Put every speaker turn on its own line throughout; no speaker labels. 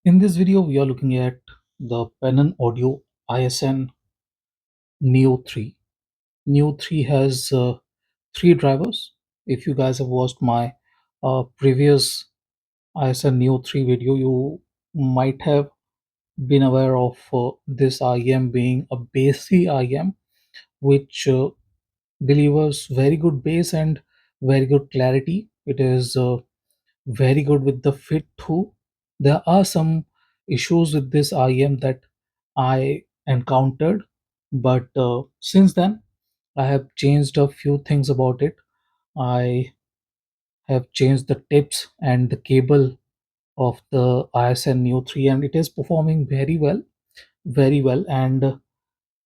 In this video, we are looking at the Planar Audio ISN Neo 3. Neo 3 has three drivers. If you guys have watched my previous ISN Neo 3 video, you might have been aware of this IEM being a bassy IEM, which delivers very good bass and very good clarity. It is very good with the fit too. There are some issues with this IEM that I encountered, but since then I have changed a few things about it. I have changed the tips and the cable of the ISN Neo 3, and it is performing very well, very well. And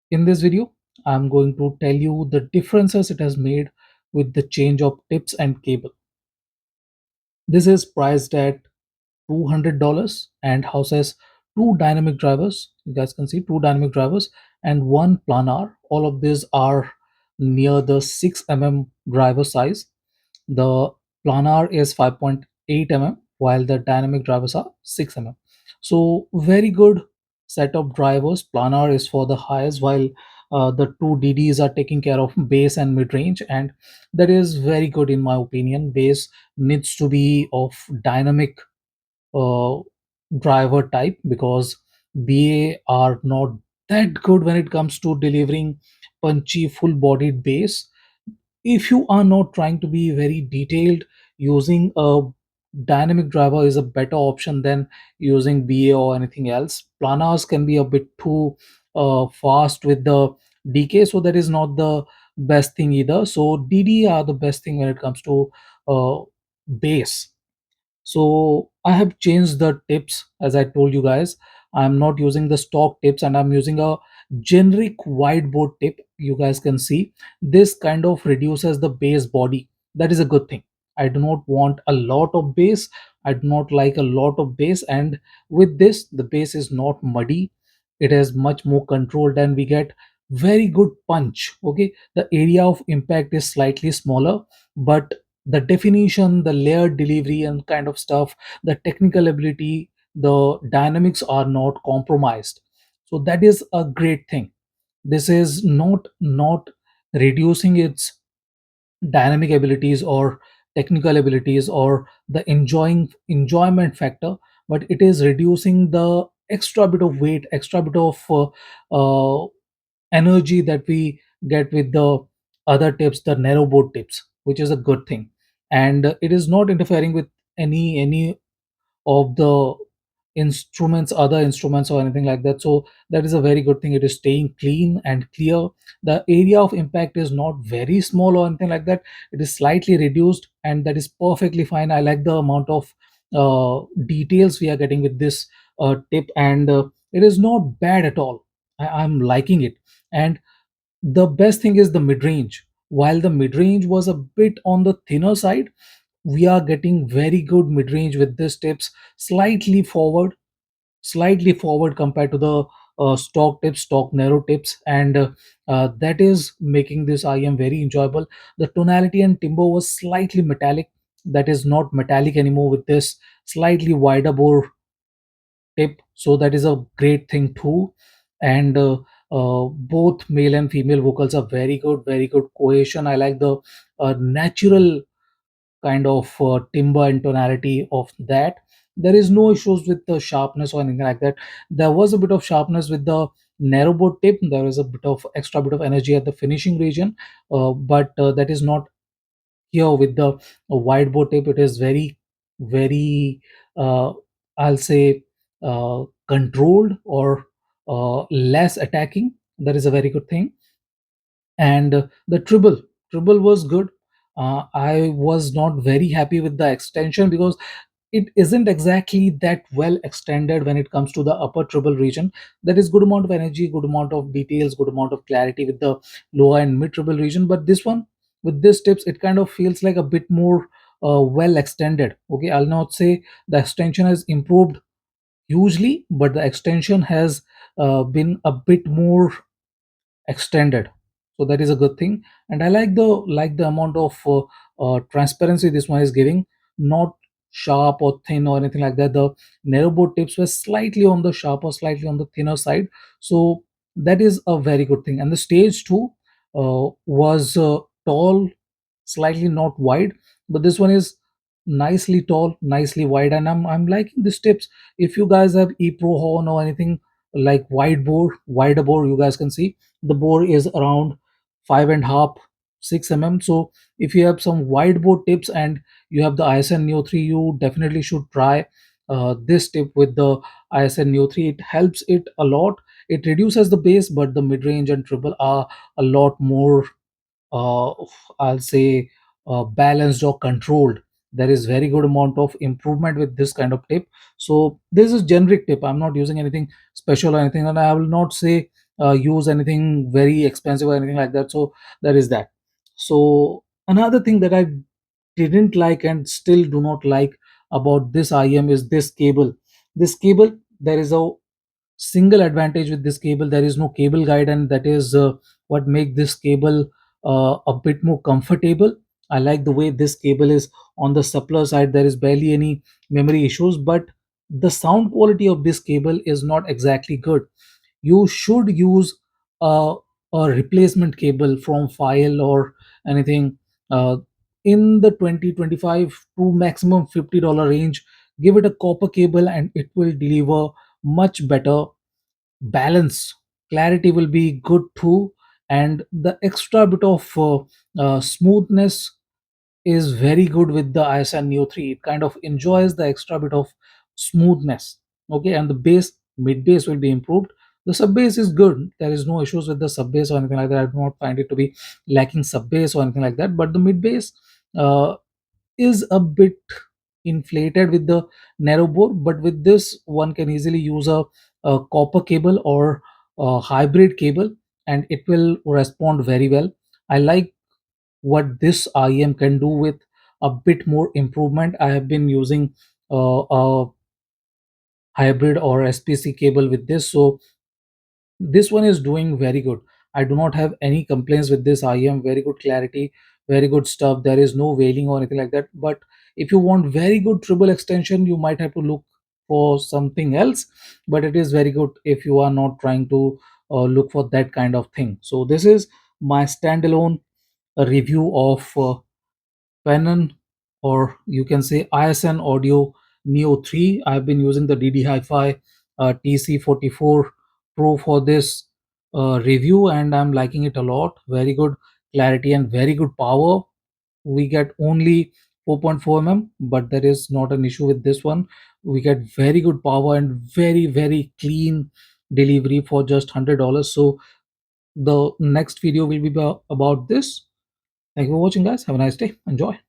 in this video, I'm going to tell you the differences it has made with the change of tips and cable. This is priced at $200 and houses two dynamic drivers. You guys can see two dynamic drivers and one planar. All of these are near the 6 mm driver size. The planar is 5.8 mm while the dynamic drivers are 6 mm. So very good set of drivers. Planar is for the highest, while the two DDs are taking care of bass and mid range, and that is very good in my opinion. Bass needs to be of dynamic uh, driver type because BA are not that good when it comes to delivering punchy full bodied bass. If you are not trying to be very detailed, using a dynamic driver is a better option than using BA or anything else. Planars can be a bit too fast with the decay, so that is not the best thing either. So DD are the best thing when it comes to bass. So I have changed the tips. As I told you guys, I'm not using the stock tips and I'm using a generic whiteboard tip. You guys can see this kind of reduces the base body. That is a good thing. I do not want a lot of base. I do not like a lot of base, and with this the base is not muddy. It is much more controlled and we get very good punch. Okay, the area of impact is slightly smaller, but the definition, the layered delivery and kind of stuff, the technical ability, the dynamics are not compromised. So that is a great thing. This is not reducing its dynamic abilities or technical abilities or the enjoyment factor, but it is reducing the extra bit of weight, extra bit of uh, energy that we get with the other tips, the narrow board tips, which is a good thing. And it is not interfering with any of the instruments, other instruments or anything like that. So that is a very good thing. It is staying clean and clear. The area of impact is not very small or anything like that. It is slightly reduced, and that is perfectly fine. I like the amount of details we are getting with this tip, and it is not bad at all. I'm liking it. And the best thing is the mid range. While the mid range was a bit on the thinner side, we are getting very good mid range with this tips, slightly forward, slightly forward compared to the stock tips, stock narrow tips, and that is making this IM very enjoyable. The tonality and timbre was slightly metallic. That is not metallic anymore with this slightly wider bore tip, so that is a great thing too. And both male and female vocals are very good, very good cohesion. I like the natural kind of timbre and tonality of that. There is no issues with the sharpness or anything like that. There was a bit of sharpness with the narrow board tip. There is a bit of extra bit of energy at the finishing region, but that is not here with the wide board tip. It is very, very, I'll say, controlled or less attacking. That is a very good thing. And the treble was good. I was not very happy with the extension because it isn't exactly that well extended when it comes to the upper treble region. There is good amount of energy, good amount of details, good amount of clarity with the lower and mid treble region, but this one with this tips it kind of feels like a bit more well extended. Okay, I'll not say the extension has improved hugely, but the extension has been a bit more extended, so that is a good thing. And I like the amount of transparency this one is giving. Not sharp or thin or anything like that. The narrow bore tips were slightly on the sharper, slightly on the thinner side. So that is a very good thing. And the stage 2 was tall, slightly not wide, but this one is nicely tall, nicely wide, and I'm liking these tips. If you guys have e-pro horn or anything like wider bore, you guys can see the bore is around 5.5 6 mm. So if you have some wide bore tips and you have the ISN Neo 3, you definitely should try this tip with the ISN Neo 3. It helps it a lot. It reduces the bass, but the mid range and treble are a lot more, uh, I'll say, balanced or controlled. There is very good amount of improvement with this kind of tip. So this is generic tip. I'm not using anything special or anything, and I will not say use anything very expensive or anything like that. So there is that. So another thing that I didn't like and still do not like about this IM is this cable. This cable, there is a single advantage with this cable: there is no cable guide, and that is what make this cable a bit more comfortable. I like the way this cable is on the suppler side. There is barely any memory issues, but the sound quality of this cable is not exactly good. You should use a, a replacement cable from file or anything uh, in the 20-25 to maximum $50 range. Give it a copper cable and it will deliver much better balance. Clarity will be good too, and the extra bit of smoothness is very good with the ISN Neo 3. It kind of enjoys the extra bit of smoothness. Okay, and the bass, mid bass will be improved. The sub bass is good. There is no issues with the sub bass or anything like that. I do not find it to be lacking sub bass or anything like that. But the mid bass uh, is a bit inflated with the narrow bore. But with this, one can easily use a copper cable or a hybrid cable, and it will respond very well. I like what this IM can do with a bit more improvement. I have been using a hybrid or SPC cable with this, so this one is doing very good. I do not have any complaints with this IM. Very good clarity, very good stuff. There is no wailing or anything like that. But if you want very good treble extension, you might have to look for something else. But it is very good if you are not trying to look for that kind of thing. So this is my standalone review of Canon, or you can say ISN Audio Neo 3. I've been using the DD Hi-Fi TC44 Pro for this review, and I'm liking it a lot. Very good clarity and very good power. We get only 4.4 mm, but there is not an issue with this one. We get very good power and very clean delivery for just $100. So the next video will be about this. Thank you for watching, guys. Have a nice day. Enjoy.